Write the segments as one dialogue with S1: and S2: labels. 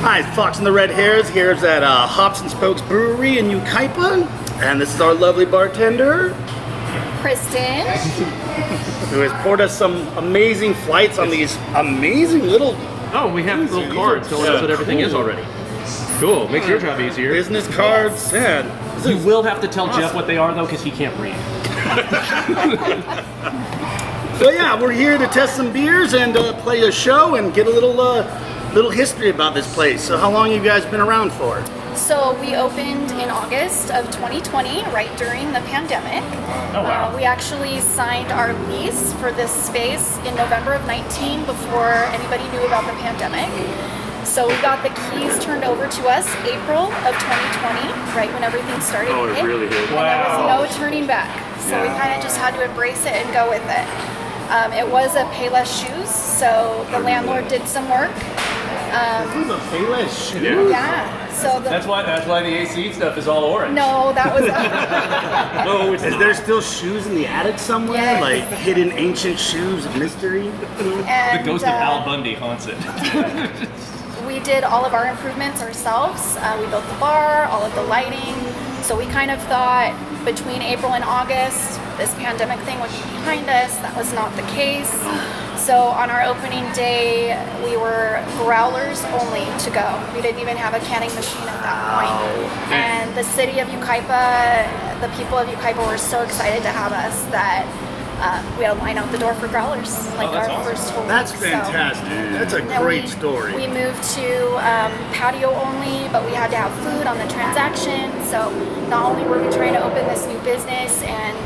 S1: Hi, Fox and the Red Hairs. Here's at Hops and Spokes Brewery in Yucaipa. And this is our lovely bartender,
S2: Kristen,
S1: who has poured us some amazing flights on these amazing little
S3: Oh, we have little cards telling us what everything is already. Cool. Makes your job easier.
S1: business cards. And
S3: You will have to tell Jeff what they are, though, because he can't read.
S1: so yeah, we're here to test some beers and play a show and get a little history about this place. So how long have you guys been around for?
S2: so we opened in August of 2020, right during the pandemic.
S3: Oh, wow.
S2: We actually signed our lease for this space in November of 19 before anybody knew about the pandemic. So we got the keys turned over to us April of 2020, right when everything started to hit.
S3: hit.
S2: And there was no turning back. So we kind of just had to embrace it and go with it. It was a Payless Shoes, so the landlord did some work.
S1: The Payless shoe?
S2: Yeah. So
S4: That's why the AC stuff is all orange.
S2: No, that was
S1: Oh, is there still shoes in the attic somewhere?
S2: Yes.
S1: Like hidden ancient shoes of mystery?
S2: and,
S4: The ghost of Al Bundy haunts it.
S2: we did all of our improvements ourselves. We built the bar, all of the lighting. So we kind of thought between April and August, this pandemic thing would be behind us. That was not the case. So on our opening day, we were growlers only to go. We didn't even have a canning machine at that point. And the city of Yucaipa, the people of Yucaipa were so excited to have us that we had a line out the door for growlers, like
S4: that's
S2: our
S4: awesome.
S2: first whole
S1: That's
S2: week. So-
S1: fantastic. That's a
S2: then
S1: great
S2: we-
S1: story.
S2: We moved to patio only, but we had to have food on the transaction. So not only were we trying to open this new business and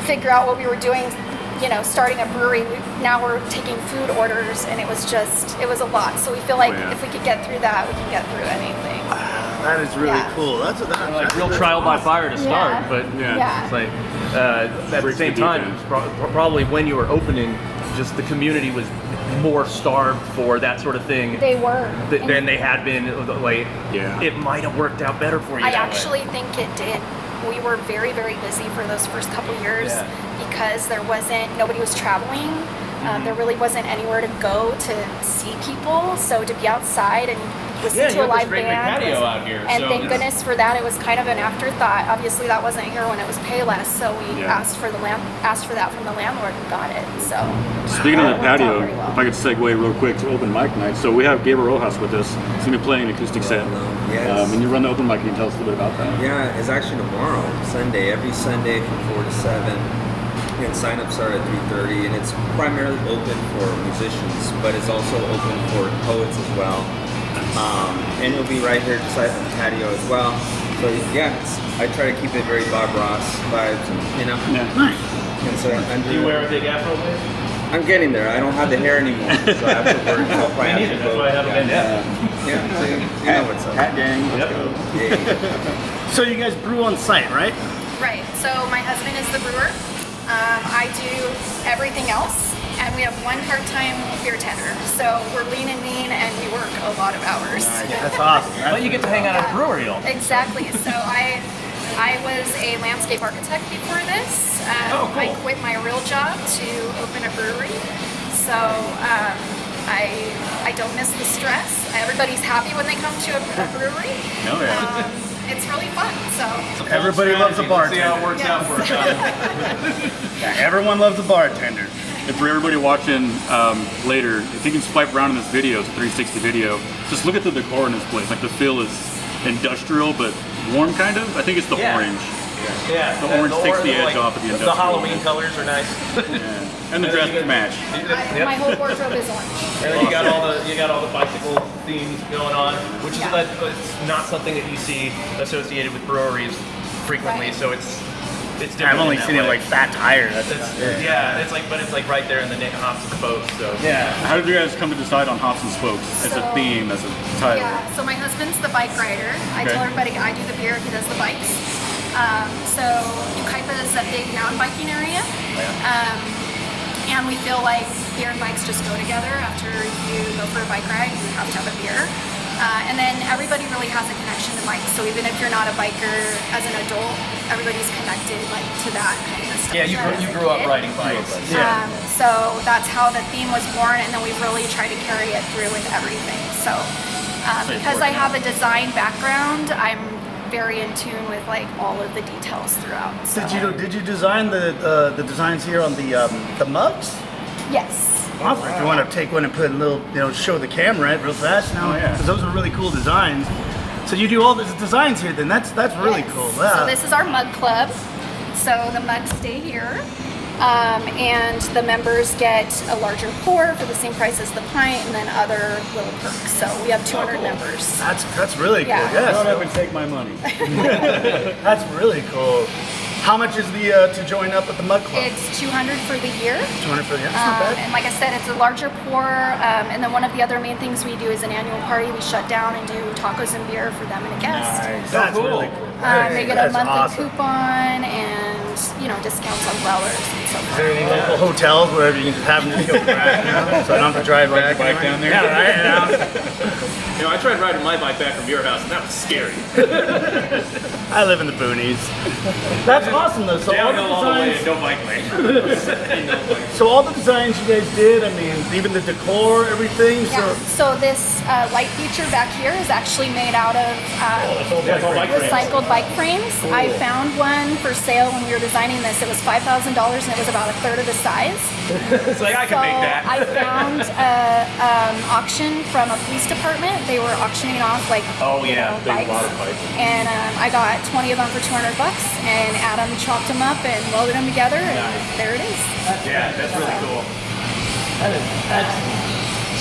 S2: figure out what we were doing, starting a brewery, now we're taking food orders, and it was a lot. So we feel like if we could get through that, we can get through anything.
S1: That is really
S2: Yeah.
S1: cool. That's
S4: Like real trial by fire to start,
S2: Yeah.
S4: but
S2: Yeah.
S4: it's like at the same time, probably when you were opening, just the community was more starved for that sort of thing
S2: They were.
S4: than they had been. Like, it might have worked out better for you.
S2: I
S4: that way.
S2: actually think it did. We were very, very busy for those first couple years because nobody was traveling. There really wasn't anywhere to go to see people. So to be outside and listen to
S4: you
S2: a
S4: have this
S2: live
S4: great big
S2: band.
S4: patio out here,
S2: And
S4: so
S2: thank
S4: it's-
S2: goodness for that. It was kind of an afterthought. Obviously that wasn't here when it was Payless. So we asked for that from the landlord and got it. So
S5: Speaking of the
S2: It worked out
S5: patio,
S2: very well.
S5: if I could segue real quick to open mic night. So we have Gabriel Rojas with us. He's going to be playing an acoustic set.
S6: Yes.
S5: And you run the open mic. Can you tell us a little bit about that?
S6: Yeah, it's actually tomorrow, Sunday, every Sunday from 4 to 7. And sign-ups are at 3:30, and it's primarily open for musicians, but it's also open for poets as well. And it'll be right here just like on the patio as well. So yeah, I try to keep it very Bob Ross vibes,
S1: Nice.
S6: And so
S4: Do you wear a big afro wig?
S6: I'm getting there. I don't have the hair anymore, so I have to work. So I'll probably
S4: Me
S6: have
S4: neither.
S6: to
S4: That's
S6: go.
S4: why I haven't been yet.
S6: Yeah, so you know what's up.
S5: Hat gang. Let's
S4: Yep.
S5: go.
S6: Yeah.
S1: So you guys brew on site, right?
S2: Right. So my husband is the brewer. I do everything else, and we have one part-time beer tender. So we're lean and mean, and we work a lot of hours.
S1: That's awesome.
S4: But you get to hang out at a brewery all day.
S2: Exactly. So I was a landscape architect before this.
S4: Oh, cool.
S2: I quit my real job to open a brewery. So I don't miss the stress. Everybody's happy when they come to a brewery.
S5: Oh, yeah.
S2: It's really fun. So
S1: Everybody loves a
S4: Let's see how it
S1: bartender.
S4: works out for us.
S1: Yeah, everyone loves a bartender.
S5: And for everybody watching later, if you can swipe around in this video, it's a 360 video, just look at the decor in this place. Like the feel is industrial, but warm kind of. I think it's the
S4: Yeah.
S5: orange.
S4: Yeah,
S5: The orange takes the edge off of the
S4: The
S5: industrial.
S4: Halloween colors are nice.
S5: Yeah. And the dress to match.
S2: my whole wardrobe is orange.
S4: And then you got all the bicycle themes going on, which is
S2: Yeah.
S4: it's not something that you see associated with breweries frequently.
S2: Right.
S4: So it's different.
S1: I've only
S4: in that
S1: seen it
S4: way.
S1: like fat tire. That's
S4: It's like right there in the Nick Hops and Spokes. So
S1: yeah.
S5: How did you guys come to decide on Hops and Spokes as a
S2: So-
S5: theme, as a title?
S2: Yeah, so my husband's the bike rider. I
S5: Okay.
S2: tell everybody I do the beer, he does the bikes. So Yucaipa is a big mountain biking area. And we feel like beer and bikes just go together. After you go for a bike ride, you have to have a beer. And then everybody really has a connection to bikes. So even if you're not a biker as an adult, everybody's connected like to that kind of stuff.
S4: yeah, you grew up riding bikes.
S2: So that's how the theme was born, and then we've really tried to carry it through with everything. So Because I have a design background, I'm very in tune with like all of the details throughout. So.
S1: Did you design the designs here on the mugs?
S2: Yes.
S1: Awesome. If you want to take one and put a little, show the camera real fast now, because those are really cool designs. So you do all these designs here, then that's really
S2: Yes.
S1: cool. Yeah.
S2: So this is our mug club. So the mugs stay here. And the members get a larger pour for the same price as the pint, and then other little perks. So we have 200 members.
S1: That's really cool.
S2: Yeah.
S1: Yes.
S5: Shut up and take my money.
S1: That's really cool. How much is the to join up with the mug club?
S2: It's 200 for the year.
S1: 200 for the year. That's not bad.
S2: And like I said, it's a larger pour. And then one of the other main things we do is an annual party. We shut down and do tacos and beer for them and a guest.
S1: That's
S3: cool.
S1: really cool.
S2: They get a
S1: That's
S2: monthly
S1: awesome.
S2: coupon and discounts on growlers and so
S1: Is
S2: forth.
S1: there any local hotels wherever you can just have them just go back, so I don't have to drive back
S5: bike down there?
S1: Yeah, right.
S3: I tried riding my bike back from your house, and that was scary.
S1: I live in the boonies. That's awesome though. So all the
S3: Downhill all the way,
S1: designs,
S3: no bike lane.
S1: so all the designs you guys did. I mean, even the decor, everything.
S2: Yeah. So this light feature back here is actually made out of recycled bike frames. I found one for sale when we were designing this. It was $5,000 and it was about a third of the size.
S3: It's like, I can make that.
S2: I found an auction from a police department. They were auctioning off
S3: Big
S2: bikes.
S3: lot of bikes.
S2: And I got 20 of them for $200 and Adam chopped them up and welded them together and there it is.
S3: Yeah, that's really cool.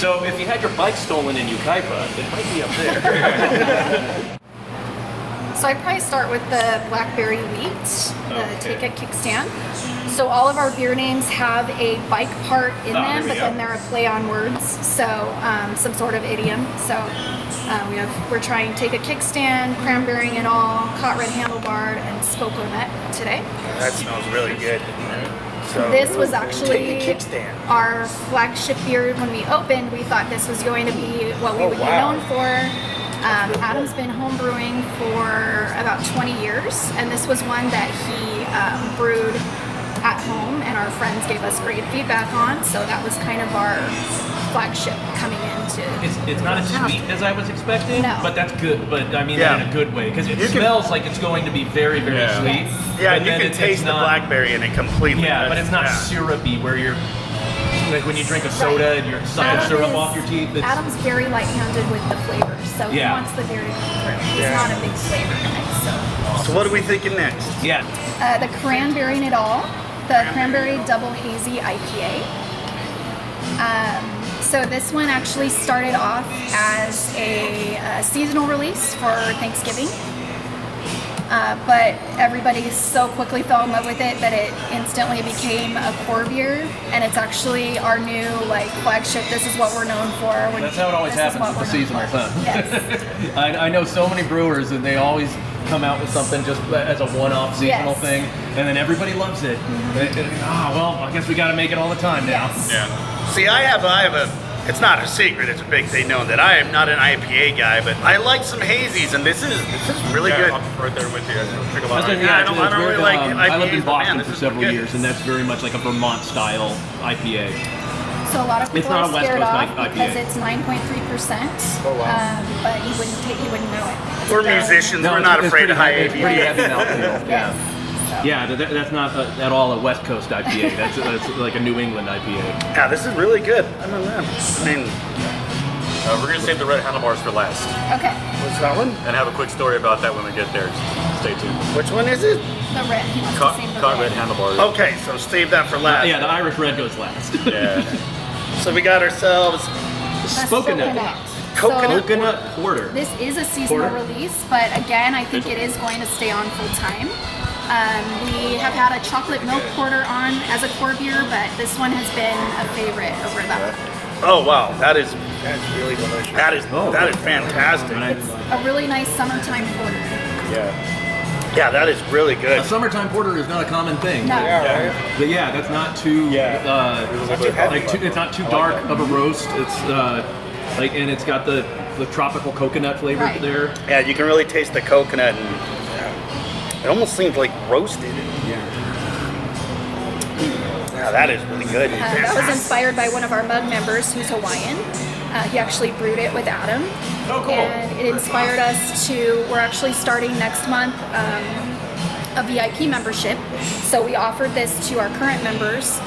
S3: So if you had your bike stolen in Yucaipa, it might be up there.
S2: So I'd probably start with the blackberry wheat, the take a kickstand. So all of our beer names have a bike part in them, but then they're a play on words, so some sort of idiom. So we're trying take a kickstand, cranberry and all, caught red handlebar, and spoko nut today.
S1: That smells really good. So
S2: This was actually
S1: take a kickstand.
S2: our flagship beer when we opened. We thought this was going to be what we would be known for. Adam's been home brewing for about 20 years, and this was one that he brewed at home, and our friends gave us great feedback on. So that was kind of our flagship coming into.
S4: It's not as sweet as I was expecting,
S2: No.
S4: but that's good. But I mean
S1: Yeah.
S4: that in a good way because it
S1: You can-
S4: smells like it's going to be very, very
S5: Yeah.
S4: sweet.
S1: Yeah,
S4: but
S1: you
S4: then
S1: can
S4: it's
S1: taste the
S4: not-
S1: blackberry in it completely.
S4: Yeah, but it's not
S1: Yeah.
S4: syrupy where you're like when you drink a soda and you're sucking
S2: Adam
S4: syrup
S2: is-
S4: off your teeth. It's,
S2: Adam's very light-handed with the flavors, so he
S4: Yeah.
S2: wants the beer to come through. He's not a big flavor guy, so.
S1: So what are we thinking next?
S4: yeah.
S2: The cranberry in it all, the cranberry double hazy IPA. So this one actually started off as a seasonal release for Thanksgiving, but everybody so quickly fell in love with it that it instantly became a core beer, and it's actually our new flagship. This is what we're known for.
S4: That's how it always
S2: This is
S4: happens
S2: what
S4: with the
S2: we're known
S4: seasonals,
S2: for.
S4: huh?
S2: Yes.
S4: I know so many brewers and they always come out with something just as a one-off seasonal
S2: Yes.
S4: thing, and then everybody loves it. Well, I guess we got to make it all the time now.
S2: Yes.
S5: Yeah.
S1: See, I have a. It's not a secret. It's a big thing known that I am not an IPA guy, but I like some hazies, and this is really good.
S5: I'm right there with you. I drink a lot.
S4: That's
S5: of
S4: been-
S1: I
S4: it's
S1: don't really
S4: weird,
S1: like
S4: I lived in
S1: IPAs, but man,
S4: Boston
S1: this
S4: for
S1: is
S4: several
S1: good.
S4: years, and that's very much like a Vermont-style IPA.
S2: So a lot of
S4: It's
S2: people
S4: not
S2: are
S4: a West
S2: scared
S4: Coast
S2: off
S4: IPA.
S2: because it's 9.3%.
S1: Oh, wow.
S2: But you wouldn't know it.
S1: We're musicians.
S4: No,
S1: We're
S4: it's-
S1: not
S4: it's
S1: afraid
S4: pretty
S1: of high
S4: It's pretty
S1: ABV.
S4: heavy mouthfeel.
S2: Yes. So.
S4: Yeah, that's not at all a West Coast IPA. That's like a New England IPA.
S1: Yeah, this is really good. I don't know. I mean,
S5: We're gonna save the red handlebars for last,
S2: Okay.
S1: what's that one?
S5: and have a quick story about that when we get there. Stay tuned.
S1: Which one is it?
S2: The red. He wants
S5: Caught
S2: to save the
S5: red
S2: red.
S5: handlebars.
S1: Okay, so save that for last.
S4: Yeah, the Irish Red goes last.
S5: Yeah.
S1: So we got ourselves
S4: Coconut.
S1: Coconut.
S4: Coconut porter.
S2: This is a seasonal
S4: Porter?
S2: release, but again, I think it is going to stay on full time. We have had a chocolate milk porter on as a core beer, but this one has been a favorite over that.
S1: Oh wow, that's really delicious. That is fantastic.
S2: It's a really nice summertime porter.
S1: Yeah, that is really
S4: A
S1: good.
S4: summertime porter is not a common thing.
S2: No.
S4: But yeah, that's not too it's not too dark of a roast. It's and it's got the tropical coconut flavor
S2: Right.
S4: there.
S1: Yeah, you can really taste the coconut, and it almost seems like roasted. Yeah, that is really good.
S2: That was inspired by one of our mug members who's Hawaiian. He actually brewed it with Adam.
S3: Oh, cool.
S2: And it inspired us to, we're actually starting next month a VIP membership. So we offered this to our current members.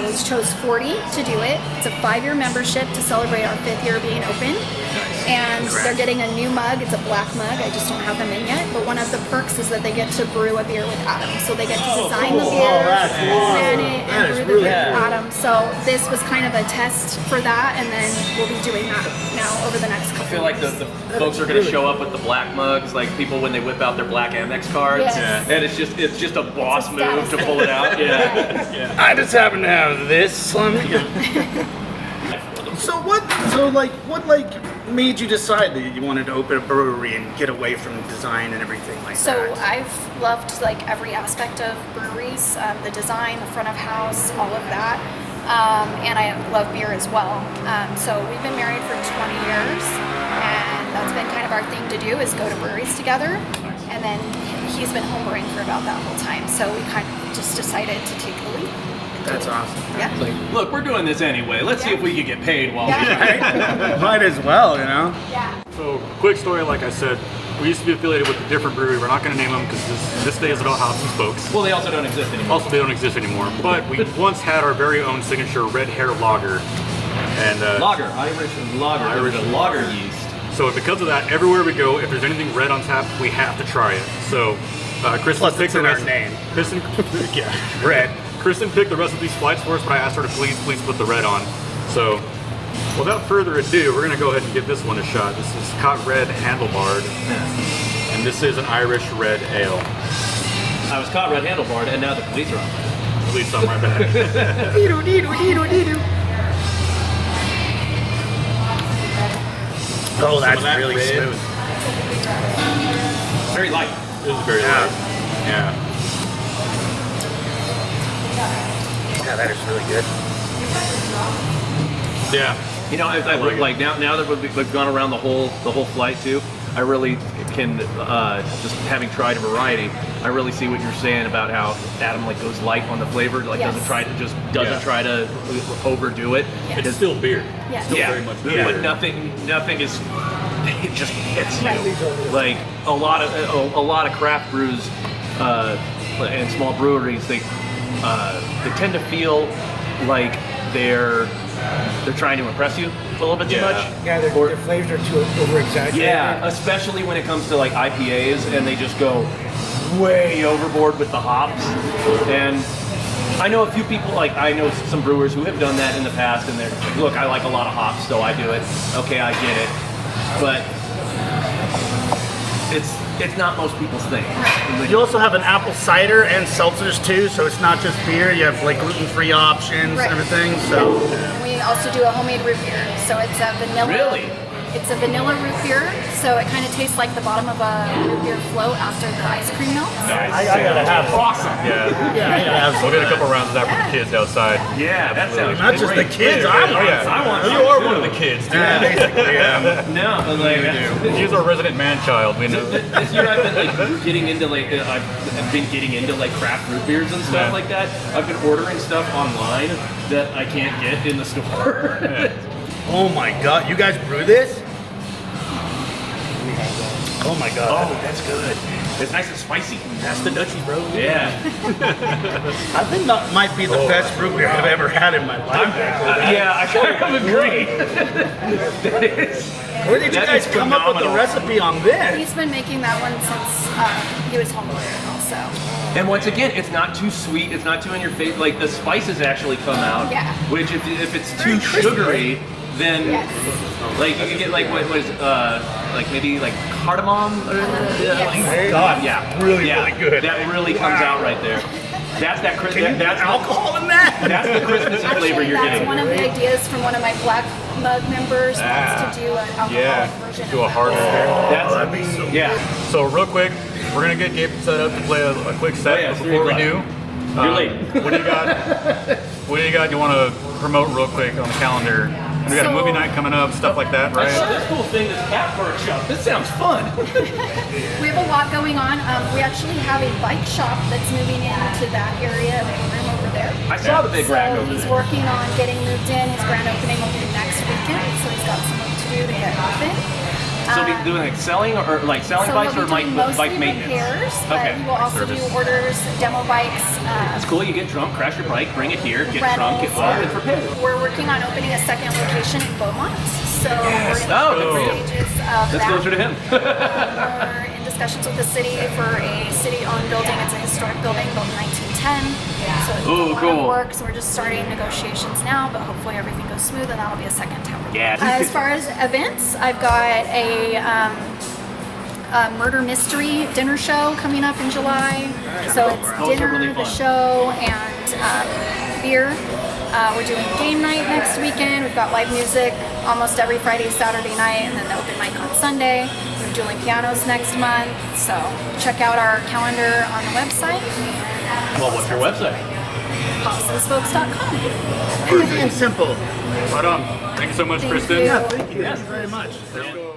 S2: We chose 40 to do it. It's a 5-year membership to celebrate our 5th year being open. And they're getting a new mug. It's a black mug. I just don't have them in yet. But one of the perks is that they get to brew a beer with Adam. So they get to design the beer, plan it, and brew the beer with Adam. So this was kind of a test for that, and then we'll be doing that now over the next couple
S3: I feel like the folks are going to show up with the black mugs, like people when they whip out their black Amex cards,
S2: Yes.
S3: and it's just a boss
S2: It's a
S3: move to
S2: status
S3: pull it out.
S2: Yeah.
S1: I just happen to have this. So what made you decide that you wanted to open a brewery and get away from design and everything like
S2: So
S1: that?
S2: I've loved like every aspect of breweries, the design, the front of house, all of that. And I love beer as well. So we've been married for 20 years, and that's been kind of our thing to do is go to breweries together. And then he's been homebrewing for about that whole time. So we kind of just decided to take the leap.
S1: That's awesome.
S2: Yeah.
S3: Like, look, we're doing this anyway. Let's see if we can get paid while we do it.
S1: Might as well, you know.
S2: Yeah.
S5: So, quick story, like I said, we used to be affiliated with a different brewery. We're not going to name them because this day is about hops and spokes.
S3: Well, they also don't exist anymore.
S5: Also, they don't exist anymore. But we once had our very own signature red hair lager. And
S3: Lager, Irish lager.
S5: Irish
S3: Irish lager yeast.
S5: so because of that, everywhere we go, if there's anything red on tap, we have to try it. So Kristen
S1: Plus,
S5: picked
S1: it's
S5: the
S1: in our
S5: recipe.
S1: name.
S5: Kristen, yeah, red. Kristen picked the rest of these flights for us, but I asked her to please put the red on. So, without further ado, we're gonna go ahead and give this one a shot. This is Cot Red Handlebarred, and this is an Irish red ale.
S3: I was caught red handlebarred, and now the police are on.
S5: At least I'm right back.
S1: Oh, that's
S3: that
S1: really
S3: red.
S1: smooth.
S3: Very light.
S5: This is very light. Yeah.
S1: Yeah, that is really good.
S5: Yeah.
S3: You know, I
S5: like it.
S3: like now that we've gone around the whole flight too, I really can just having tried a variety, I really see what you're saying about how Adam like goes light on the flavor, like
S2: Yes.
S3: doesn't
S5: Yeah.
S3: try to overdo it.
S2: Yes.
S5: It's still beer.
S2: Yes.
S5: Still very much beer.
S3: But nothing is. It just hits you.
S2: Right.
S3: Like a lot of craft brews and small breweries, they tend to feel like they're trying to impress you a little bit too
S5: Yeah.
S3: much.
S7: Yeah, their flavors are too over-exaggerated.
S3: Yeah, especially when it comes to like IPAs, and they just go way overboard with the hops. And I know a few people, like I know some brewers who have done that in the past, and they're like, look, I like a lot of hops, so I do it. Okay, I get it, but it's not most people's thing.
S1: You also have an apple cider and seltzers too, so it's not just beer. You have like gluten-free options
S2: Right.
S1: and everything. So
S2: We also do a homemade root beer. So it's a vanilla.
S3: Really?
S2: It's a vanilla root beer. So it kind of tastes like the bottom of a root beer float after the ice cream melts.
S1: I gotta have awesome.
S5: Yeah.
S1: Yeah, I gotta have
S5: We'll get a couple rounds of that for the kids outside.
S3: Yeah, that sounds
S1: Not just the
S3: great.
S1: kids. I want.
S5: You are one of the kids, dude.
S1: Yeah, basically. Yeah.
S3: No, but like
S5: He's our resident man-child, we know.
S3: this year I've been like getting into like I've been getting into like craft root beers and stuff
S5: Yeah.
S3: like that. I've been ordering stuff online that I can't get in the store.
S1: Oh my God, you guys brew this? Oh my God.
S3: Oh, that's good. It's nice and spicy.
S1: That's the Dutchie, bro.
S3: Yeah.
S1: I think that might be the best root beer I've ever had in my life.
S3: Yeah, I kind of agree. That is.
S1: Where did you
S3: That
S1: guys
S3: is
S1: come up with the
S3: phenomenal.
S1: recipe on this?
S2: He's been making that one since he was homebrewing also.
S3: And once again, it's not too sweet. It's not too in your face. Like the spices actually come out.
S2: Yeah.
S3: Which if it's too sugary, then
S2: Yes.
S3: like you can get like what was like maybe like cardamom or
S2: Yes.
S1: God,
S3: yeah,
S1: really,
S3: yeah,
S1: really good.
S3: That really comes out right there. That's that
S1: Can you put
S3: that's
S1: alcohol in that?
S3: that's the Christmassy flavor
S2: Actually,
S3: you're
S2: that's
S3: getting.
S2: one of the ideas from one of my Black Mug members wants to do an alcoholic version
S5: Do a
S2: of
S5: hard
S3: That's
S1: that'd be so
S3: yeah.
S5: So real quick, we're gonna get Gabe set up to play a quick set.
S3: Oh, yeah,
S5: but before we
S3: 3
S5: do,
S3: You're late.
S5: what do you got? What do you got? You want to promote real quick on the calendar? We got a
S2: So-
S5: movie night coming up, stuff like that,
S3: I saw
S5: right?
S3: this cool thing, this cat workshop. This sounds fun.
S2: We have a lot going on. We actually have a bike shop that's moving into that area. We have a room over there. there.
S3: I saw the big
S2: So
S3: rack over
S2: he's
S3: there.
S2: working on getting moved in. His grand opening will be next weekend, so he's got some work to do to get moving.
S3: So be doing like selling or like selling
S2: So
S3: bikes
S2: he'll
S3: or
S2: be doing mostly
S3: bike maintenance?
S2: repairs, but
S3: Okay.
S2: he will also do orders, demo bikes,
S3: It's cool. You get drunk, crash your bike, bring it here, get drunk,
S2: rentals.
S3: get well, and repair.
S2: We're working on opening a second location in Beaumont, so we're in
S3: Oh,
S2: the
S3: good for you.
S2: stages of
S3: That's
S2: that.
S3: closer to him.
S2: We're in discussions with the city for a city-owned building. It's a historic building built in 1910. So it's
S3: Ooh,
S2: a lot
S3: cool.
S2: of work. So we're just starting negotiations now, but hopefully everything goes smooth and that'll be a second town.
S3: Yeah.
S2: As far as events, I've got a murder mystery dinner show coming up in July. So it's
S3: Those are
S2: dinner,
S3: really
S2: the
S3: fun.
S2: show, and beer. We're doing game night next weekend. We've got live music almost every Friday, Saturday night, and then the open mic on Sunday. We're doing pianos next month. So check out our calendar on the website.
S3: Well, what's your website?
S2: PopsandSpokes.com.
S1: Easy and simple.
S5: Right on. Thank you so much,
S2: Thank
S5: Kristen.
S2: you.
S1: Yeah, thank you. Thank you very much.